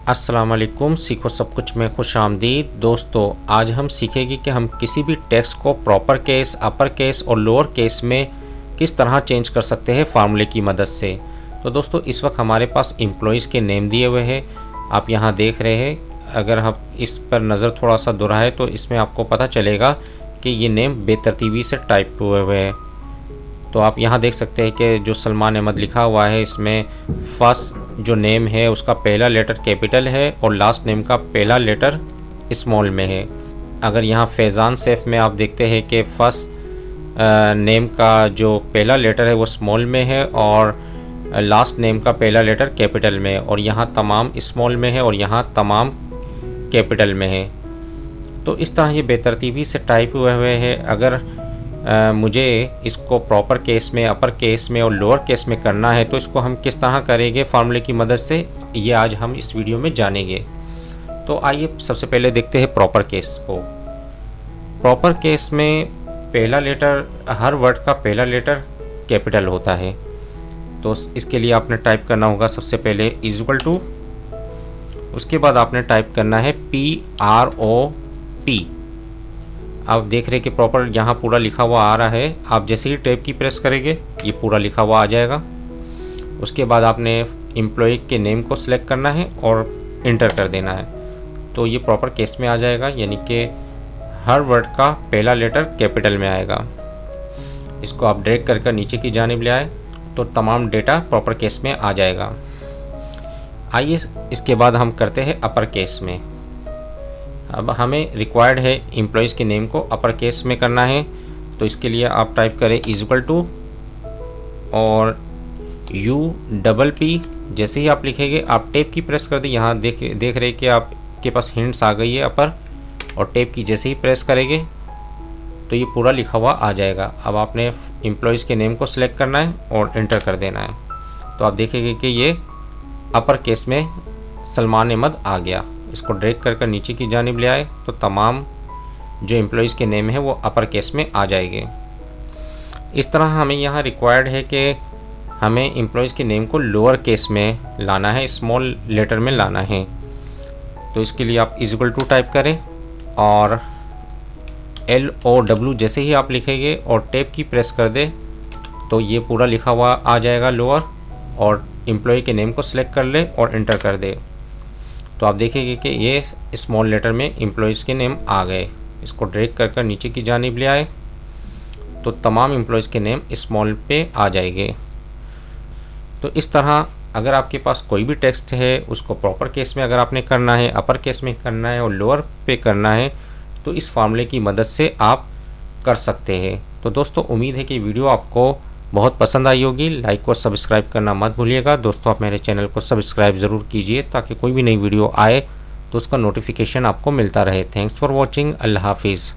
अस्सलाम वालेकुम। सीखो सब कुछ में खुश आमदीद। दोस्तों, आज हम सीखेंगे कि हम किसी भी टेक्स्ट को प्रॉपर केस, अपर केस और लोअर केस में किस तरह चेंज कर सकते हैं फार्मूले की मदद से। तो दोस्तों, इस वक्त हमारे पास एम्प्लॉइज़ के नेम दिए हुए हैं, आप यहाँ देख रहे हैं। अगर हम इस पर नज़र थोड़ा सा दोहराए तो इसमें आपको पता चलेगा कि ये नेम बेतरतीबी से टाइप हुए हुए हैं। तो आप यहाँ देख सकते हैं कि जो सलमान अहमद लिखा हुआ है, इसमें फर्स्ट जो नेम है उसका पहला लेटर कैपिटल है और लास्ट नेम का पहला लेटर स्मॉल में है। अगर यहाँ फैज़ान सैफ में आप देखते हैं कि फर्स्ट नेम का जो पहला लेटर है वो स्मॉल में है और लास्ट नेम का पहला लेटर कैपिटल में है, और यहाँ तमाम स्मॉल में है और यहाँ तमाम कैपिटल में है। तो इस तरह ये बेतरतीबी से टाइप हुए हुए हैं। अगर मुझे इसको प्रॉपर केस में, अपर केस में और लोअर केस में करना है तो इसको हम किस तरह करेंगे फार्मूले की मदद से, ये आज हम इस वीडियो में जानेंगे। तो आइए सबसे पहले देखते हैं प्रॉपर केस को। प्रॉपर केस में पहला लेटर, हर वर्ड का पहला लेटर कैपिटल होता है। तो इसके लिए आपने टाइप करना होगा सबसे पहले इक्वल टू, उसके बाद आपने टाइप करना है PROP। आप देख रहे हैं कि प्रॉपर यहाँ पूरा लिखा हुआ आ रहा है। आप जैसे ही टैब की प्रेस करेंगे ये पूरा लिखा हुआ आ जाएगा। उसके बाद आपने एम्प्लॉय के नेम को सिलेक्ट करना है और इंटर कर देना है, तो ये प्रॉपर केस में आ जाएगा, यानी कि हर वर्ड का पहला लेटर कैपिटल में आएगा। इसको आप ड्रैग कर नीचे की जानिब ले आए तो तमाम डेटा प्रॉपर केस में आ जाएगा। आइए इसके बाद हम करते हैं अपर केस में। अब हमें रिक्वायर्ड है एम्प्लॉइज़ के नेम को अपर केस में करना है, तो इसके लिए आप टाइप करें इक्वल टू और UPP। जैसे ही आप लिखेंगे आप टैब की प्रेस कर दें। यहाँ देख रहे हैं कि आपके पास हिंट्स आ गई है अपर, और टैब की जैसे ही प्रेस करेंगे तो ये पूरा लिखा हुआ आ जाएगा। अब आपने एम्प्लॉइज़ के नेम को सिलेक्ट करना है और इंटर कर देना है, तो आप देखेंगे कि ये अपर केस में सलमान अहमद आ गया। इसको ड्रैग कर नीचे की जानिब ले आए तो तमाम जो एम्प्लॉइज़ के नेम है वो अपर केस में आ जाएंगे। इस तरह हमें यहाँ रिक्वायर्ड है कि हमें एम्प्लॉइज़ के नेम को लोअर केस में लाना है, स्मॉल लेटर में लाना है। तो इसके लिए आप इक्वल टू टाइप करें और LOW जैसे ही आप लिखेंगे और टैब की प्रेस कर दे तो ये पूरा लिखा हुआ आ जाएगा लोअर, और एम्प्लॉय के नेम को सिलेक्ट कर ले और इंटर कर दे तो आप देखेंगे कि ये स्मॉल लेटर में एम्प्लॉइज़ के नेम आ गए। इसको ड्रैग कर नीचे की जानिब ले आए तो तमाम एम्प्लॉइज़ के नेम स्मॉल पे आ जाएंगे। तो इस तरह अगर आपके पास कोई भी टेक्स्ट है उसको प्रॉपर केस में अगर आपने करना है, अपर केस में करना है और लोअर पे करना है, तो इस फार्मूले की मदद से आप कर सकते हैं। तो दोस्तों, उम्मीद है कि वीडियो आपको बहुत पसंद आई होगी। लाइक और सब्सक्राइब करना मत भूलिएगा। दोस्तों, आप मेरे चैनल को सब्सक्राइब ज़रूर कीजिए ताकि कोई भी नई वीडियो आए तो उसका नोटिफिकेशन आपको मिलता रहे। Thanks for watching. अल्लाह हाफिज़।